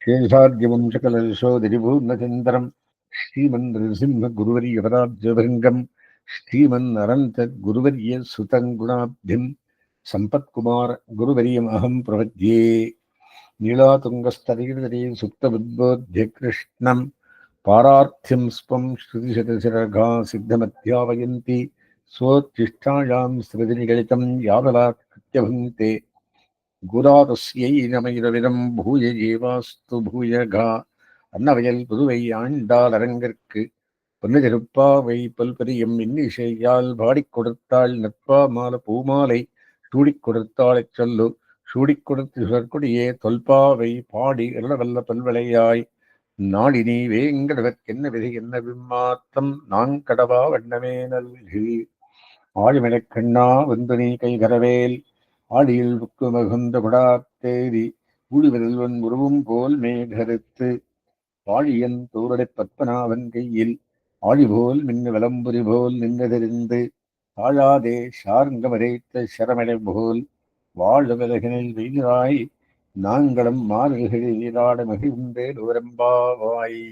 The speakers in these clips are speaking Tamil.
शेषाद्यवंशकलशोदरिपूर्णचन्द्रम् श्रीमन्नृसिंहगुरुवर्यपदाब्जभृङ्गम् श्रीमन्नरन्तगुरुवर्यसुतम् गुणाब्धिम् सम्पत्कुमार गुरुवर्यमहम् प्रपद्ये। नीलातुङ्गस्तरीतरी सुप्तबुद्बोध्य कृष्णम् पारार्थ्यं स्वं श्रुतिशतशिरघा सिद्धमध्यापयन्ति स्वोच्छिष्टायां स्मृतिनिगलितं यावलात्कृत्य भुङ्क्ते गुरातस्यै नमैरविदं भूय जीवास्तु भूयघा அன்னவயல் புதுவை ஆண்டாள் அரங்கிற்கு பொன்னதிருப்பாவை பல்பரியும் இன்னிசையால் பாடிக் கொடுத்தாள் நட்பா மால பூமாலை சூடிக் கொடுத்தாளைச் சொல்லு சூடிக் கொடுத்து சுழற்கொடியே தொல்பாவை பாடி இருளவல்ல பல்வளையாய் நாடினி வேங்கடவர்க்கென்ன விதி என்ன விம்மாத்தம் நாங்கடவா வண்ணமே நல்கி ஆழிமலைக் கண்ணா வந்து நீ கைகரவேல் ஆடியில் புக்கு மகுந்த குடாத்தேரி ஊழிவெல்வன் உருவும் போல் மேகருத்து வாழியன் தூரடைப் பத்மநாபன் கையில் ஆழிபோல் மின்னு விளம்புரி போல் நின்றதெறிந்து தாழாதே ஷார்ங்க மறைத்த சரமடை போல் வாழ விலகினில் வெயிலாய் நாங்களும் மாறுகளில் நீராட மகிழ்ந்தே நூரம்பாவாய்.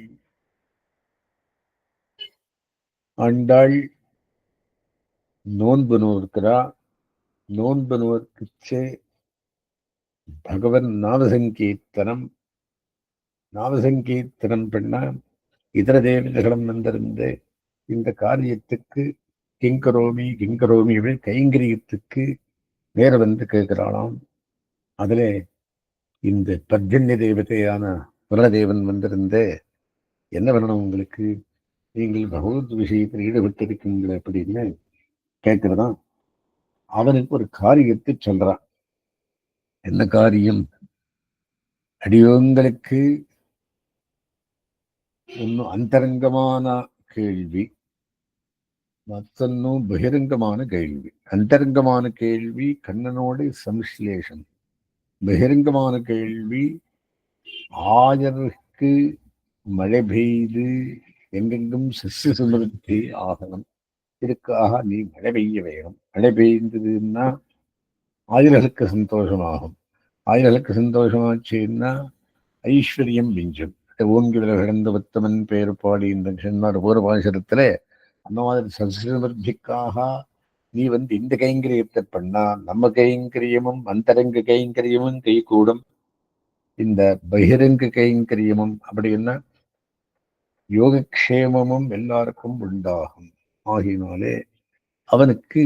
ஆண்டாள் நோன்பு நோக்கிறா. நோன்பு நோர்க்குச்சே பகவன் நாமசங்கீர்த்தனம் பண்ண இதர தேவதைகளும் வந்திருந்து இந்த காரியத்துக்கு கிங்கரோமி கைங்கரியத்துக்கு நேர வந்து கேட்கிறாளாம். அதுல இந்த பர்ஜன்ய தேவதையான புரணதேவன் வந்திருந்து என்ன பண்ணணும் உங்களுக்கு, நீங்கள் பகவத் விஷயத்தில் ஈடுபட்டிருக்கீங்கள அப்படின்னு கேட்கிறதா. அவனுக்கு ஒரு காரியத்தை சொல்றான். என்ன காரியம்? அடியோங்களுக்கு ஒன்னும் அந்தரங்கமான கேள்வி, மத்தொன்னும் பகிரங்கமான கேள்வி. அந்தரங்கமான கேள்வி கண்ணனோட சம்ஸ்லேஷம், பகிரங்கமான கேள்வி ஆயருக்கு மழை பெய்து எங்கெங்கும் சசிய சுமர்த்தி ஆகணும், இதுக்காக நீ மழை பெய்ய வேணும். மழை பெய்ந்ததுன்னா ஆயர்களுக்கு சந்தோஷமாகும். ஆயர்களுக்கு சந்தோஷமாச்சுன்னா ஐஸ்வர்யம் மிஞ்சும். ஓங்கி விலகிடந்த உத்தமன் பேர் பாடி இந்த சொன்னார் பூர்வபாசரத்துல. அந்த மாதிரி சசிசமர்த்திக்காக நீ வந்து இந்த கைங்கரியத்தை பண்ணா நம்ம கைங்கரியமும் அந்தரங்க கைங்கரியமும் கை கூடும். இந்த பகிரங்க கைங்கரியமும் அப்படின்னா யோகக்ஷேமமும் எல்லாருக்கும் உண்டாகும். ஆகினாலே அவனுக்கு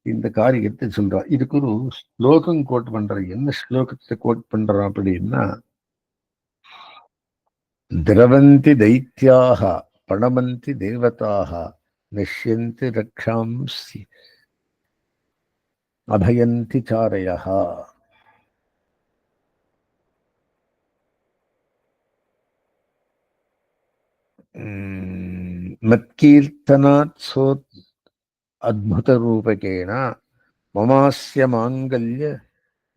இந்த காரியத்தை சொல்றான். இதுக்கு ஒரு ஸ்லோகம் கோட் பண்ற. என்ன ஸ்லோகத்தை கோட் பண்றான் அப்படின்னா, திரவந்தி தைத்யாக பணமந்தி தேவதாக நஷ்யந்தி ரக்ஷாம்சி அபயந்தி சாரயः. மத்கீர்த்தனாத் சோத் அத்புத ரூபகேன மமாஸ்ய மாங்கல்ய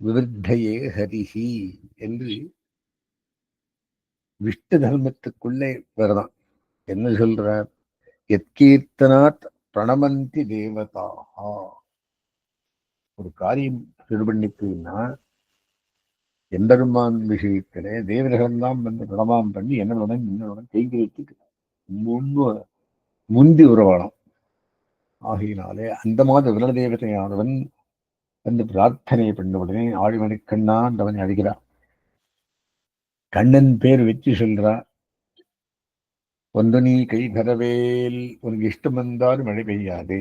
விவர்த்தையே ஹரிஹி என்று விஷ்ணு தர்மத்துக்குள்ளே வரதான். என்ன சொல்றார்? எத்கீர்த்தனாத் பிரணமந்தி தேவதாஹா. ஒரு காரியம் திருபண்ணிக்குன்னா எம்பெருமான் விஷயத்திலே தேவர்களெல்லாம் வந்து பிரணமாம் பண்ணி என்னுடன் கைங்கரித்துக்கு முந்தி உறவாடும். ஆகையினாலே அந்த மாதிரி விரல தேவதையானவன் வந்து பிரார்த்தனை பண்ண உடனே ஆழிமணி கண்ணான் அவனை அழைக்கிறான். கண்ணன் பேர் வச்சு சொல்றா, ஒன்று நீ கை தரவேல், உனக்கு இஷ்டம் வந்தாலும் மழை பெய்யாது.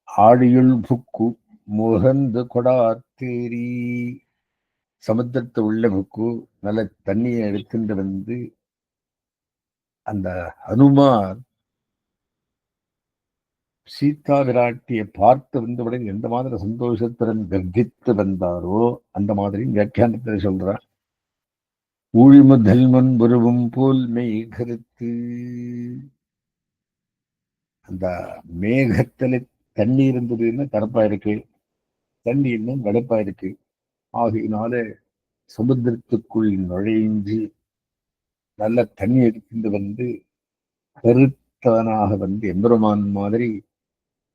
ஆழியுள் புக்கு முகந்து கொடாத்தேரி, சமுத்திரத்து உள்ள புக்கு நல்ல தண்ணியை எடுத்துட்டு வந்து அந்த ஹனுமார் சீதா விராட்டியை பார்த்து வந்தவுடன் எந்த மாதிரி சந்தோஷத்துடன் கர்ஜித்து வந்தாரோ அந்த மாதிரி வியாக்கியானத்தில் சொல்றார். ஊழிமுதல்வன் உருவும் போல் மேகருத்து. அந்த மேகத்துல தண்ணி இருந்ததுன்னு கருப்பா இருக்கு, தண்ணி இன்னும் வெளுப்பா இருக்கு. ஆகையினால சமுத்திரத்துக்குள் நுழைஞ்சு நல்ல தண்ணி எடுத்துட்டு வந்து கருத்தவனாக வந்து எம்பெருமான் மாதிரி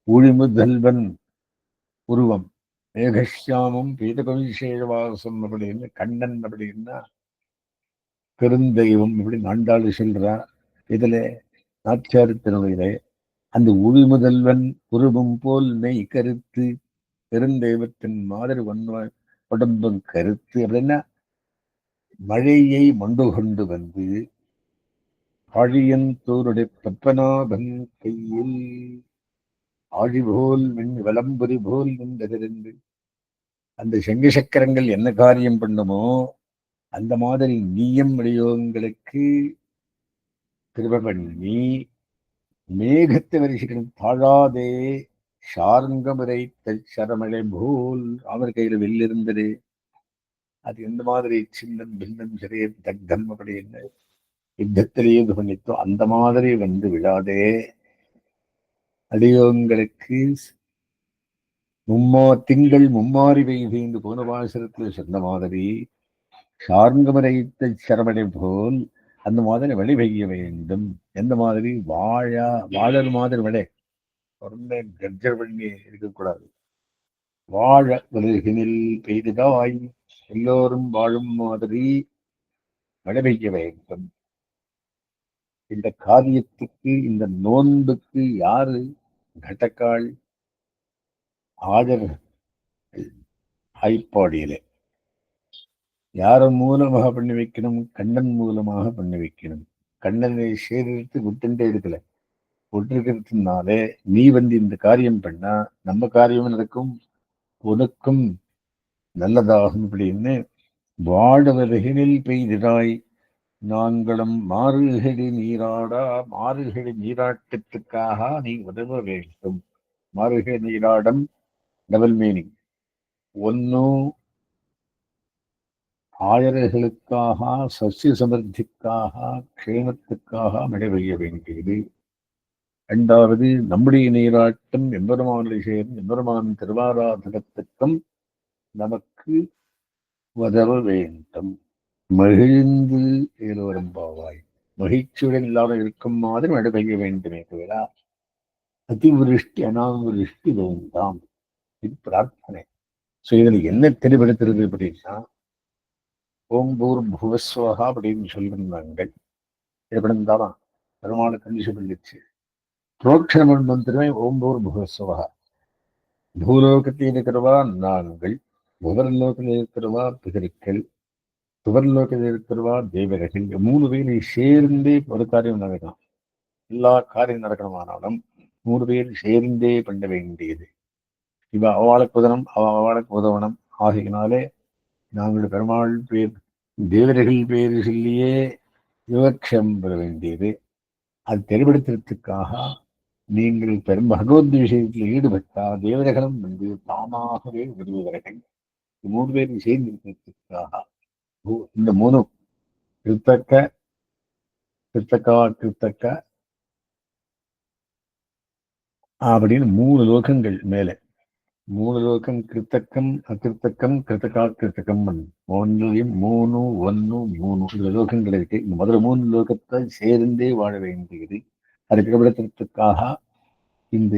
ஊழிமுதல்வன் உருவம் மேகஷியாமும் பீதகவிசேஷவாசம் அப்படின்னு கண்ணன் அப்படின்னா பெருந்தெய்வம் இப்படி ஆண்டாள் சொல்றா. இதுல நாச்சியாரத்தினுடைய அந்த உவி முதல்வன் உருவம் போல் நெய் கருத்து பெருந்தெய்வத்தின் மாதிரி உடம்பும் கருத்து அப்படின்னா மழையை மண்டு கொண்டு வந்து ஆழியந்தோருடைய பத்மநாபன் கையில் ஆழி போல் மின் விளம்புரி போல் நின்றிருந்து அந்த சங்கு சக்கரங்கள் என்ன காரியம் பண்ணுமோ அந்த மாதிரி நீயம் வடிவங்களுக்கு திரும்ப பண்ணி மேகத்தை வரிசைகளும் தாழாதே ஷார்ங்கமுறை சரமழை போல் அவர் கையில வெள்ளிருந்தது. அது எந்த மாதிரி சின்னம் பின்னம் சிறைய தக்தம் அப்படின்னு யுத்தத்திலேயே இது பண்ணித்தோ அந்த மாதிரி வந்து விழாதே. அடியோங்களுக்கு திங்கள் மும்மாறி பெய்து போன பாசனத்துல சொன்ன மாதிரி சார்ங்கமரைத்த சரமடை போல் அந்த மாதிரி மழை பெய்ய வேண்டும். எந்த மாதிரி வாழர் மாதிரி மழை தொடர்ந்து கர்ஜர் பண்ணி இருக்கக்கூடாது. வாழ உலகினில் பெய்துதாய் எல்லோரும் வாழும் மாதிரி மழை பெய்ய வேண்டும். இந்த காரியத்துக்கு இந்த நோன்புக்கு யாரு கடக்காள்? ஆஜர் ஐப்பாடியிலே யார மூலமாக பண்ணி வைக்கணும்? கண்ணன் மூலமாக பண்ணி வைக்கணும். கண்ணனை சேகரித்து விட்டுட்டே இருக்கல. விட்டுருக்கிறதுனாலே நீ வந்து இந்த காரியம் பண்ணா நம்ம காரியம் நடக்கும், உனக்கும் நல்லதாகும் அப்படின்னு வாழவர்களில் பெய்திடாய் நாங்களும் மாறுகடி நீராடா மாறுகடி நீராட்டத்துக்காக நீ உதவ வேண்டும். மாறுகடி நீராடம் டபுள் மீனிங். ஒன்னும் ஆயர்களுக்காக சசிய சமர்த்திக்காக க்ஷேமத்துக்காக மழை பெய்ய வேண்டியது. இரண்டாவது நம்முடைய நீராட்டம் எம்பெருமானுடைய சேரும் எம்பெருமான் திருவாராதனத்துக்கும் நமக்கு உதவ வேண்டும். மகிழ்ந்து ஏதோரும் பாவாய் மகிழ்ச்சியுடன் இல்லாமல் இருக்கும் மாதிரி மழை பெய்ய வேண்டுமே தவிர அதிவிருஷ்டி அனாவிருஷ்டி வேண்டாம். இது பிரார்த்தனை. ஸோ இதில் என்ன தெளிவுபடுத்துறது அப்படின்னா ஓம்பூர் புவஸ்வகா அப்படின்னு சொல்லியிருந்தாங்க. எப்படிந்தாலும் பெருமாள் கண்டிஷன் பண்ணிச்சு. புரோக்ஷணம் மந்திரமே ஓம்பூர் புவஸ்வகா. பூலோகத்தில் இருக்கிறவா நாங்கள், புவர்லோகத்தில் இருக்கிறவா பிதற்கள், சுவர்லோகத்தில் இருக்கிறவா தேவர்கள். 3 பேரை சேர்ந்தே ஒரு காரியம் நடக்கலாம். எல்லா காரியம் நடக்கணுமானாலும் 3 பேர் சேர்ந்தே பண்ண வேண்டியது. இவ அவளுக்கு உதவணும், அவளுக்கு உதவணும். ஆகையினாலே நாங்கள் பெருமாள் பேர் தேவர்கள் பேர் சொல்லியே யோகக்ஷம் பெற வேண்டியது. அது தெளிவுபடுத்துறதுக்காக நீங்கள் பெரும் பகவத் விஷயத்தில் ஈடுபட்டா தேவர்களும் வந்து தாமாகவே விடுவவர்கள். 3 பேரும் சேர்ந்து இருக்கிறதுக்காக இந்த 3 கிருத்தக்க அப்படின்னு 3 லோகங்கள் மேல. 3 லோகம் கிருத்தக்கம் அகிருத்தக்கம் கிருத்தகம் ஒன்றையும் 3 1 3 லோகங்கள் இருக்கு. இந்த முதல்ல 3 லோகத்தை சேர்ந்தே வாழ வேண்டியது. அது பிரபலத்திற்காக இந்த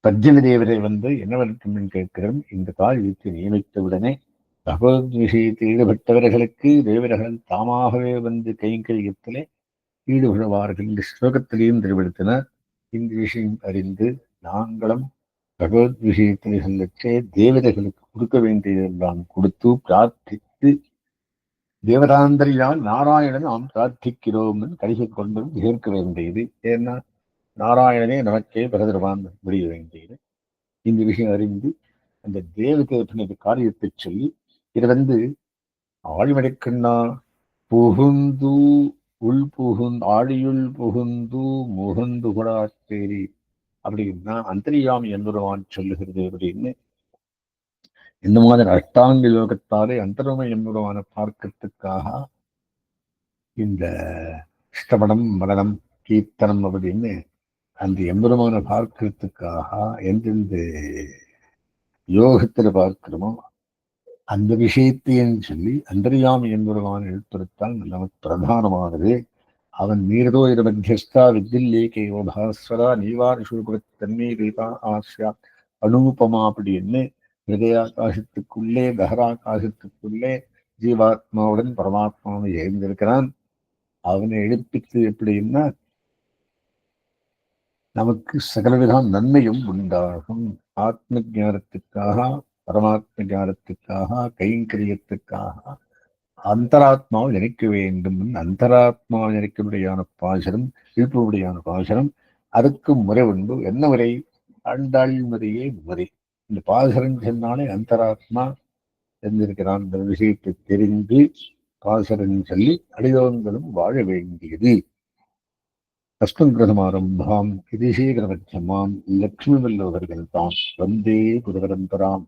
பர்ஜன தேவரை வந்து என்ன வளர்க்கும் கேட்கிறோம். இந்த காரியத்தை நியமித்தவுடனே பகவத் விஷயத்தில் ஈடுபட்டவர்களுக்கு தேவர்கள் தாமாகவே வந்து கைங்கரியத்திலே ஈடுபடுவார்கள். இந்த ஸ்லோகத்திலேயும் தெளிவுபடுத்தினார். இந்த விஷயம் அறிந்து நாங்களும் பகவத் விஷயத்தை சொல்லச்சே தேவதைகளுக்கு கொடுக்க வேண்டியதெல்லாம் கொடுத்து பிரார்த்தித்து தேவதாந்தரியால் நாராயணன் நாம் பிரார்த்திக்கிறோம் கடைசி கொண்டு சேர்க்க வேண்டியது. ஏன்னா நாராயணனே நமக்கே பிரதர்வான் முடிய வேண்டியது. இந்த விஷயம் அறிந்து அந்த தேவதை காரியத்தை சொல்லி இது வந்து ஆழிமடைக்கண்ணா புகுந்து ஆழியுள் புகுந்து முகுந்து குடாச்சேரி அப்படின்னா அந்தரியாமி என்பதுவான் சொல்லுகிறது அப்படின்னு இந்த மாதிரி அஷ்டாங்க யோகத்தாலே அந்தரமை என்பதுவான பார்க்கறதுக்காக இந்த ஸ்தவனம் மரணம் கீர்த்தனம் அப்படின்னு அந்த எம்பெருமான பார்க்கறதுக்காக எந்தெந்த யோகத்துல பார்க்கிறோமோ அந்த விஷயத்தையும் சொல்லி அந்தரியாமி என்பவருமான எழுத்துறுத்தால் நமக்கு பிரதானமானது. அவன் மீறதோ இரு மத்தியஸ்தா வித்தில்லேகேவோ பாஸ்வரா நீவாரிஷூபத் தன்மே தீபா ஆசியா அனூபமா அப்படின்னு ஹிருதயாகாசத்துக்குள்ளே தகராகாசத்துக்குள்ளே ஜீவாத்மாவுடன் பரமாத்மாவை எழுந்திருக்கிறான். அவனை எழுப்பித்து எப்படின்னா நமக்கு சகலவிதம் நன்மையும் உண்டாகும். ஆத்ம ஞானத்துக்காக, பரமாத்ம ஞானத்துக்காக, கைங்கரியத்துக்காக அந்தராத்மாவை நினைக்க வேண்டும். அந்தராத்மாவை நினைக்கும்படியான பாசனம், எழுப்பும்படியான பாசனம். அதுக்கு முறை உண்டு. என்ன முறை? ஆண்டாள் முறையே முறை. இந்த பாசனம் சொன்னாலே அந்தராத்மா தெரிந்திருக்கிறான் என்ற விஷயத்தை தெரிந்து பாசனம் சொல்லி அடியோங்களும் வாழ வேண்டியது. அஸ்மத்கிருதமாரம்பாம் கிருதிசேகரமத்தியமாம் லக்ஷ்மி வல்லவர்கள் தான் வந்தே புதபரம்பராம்.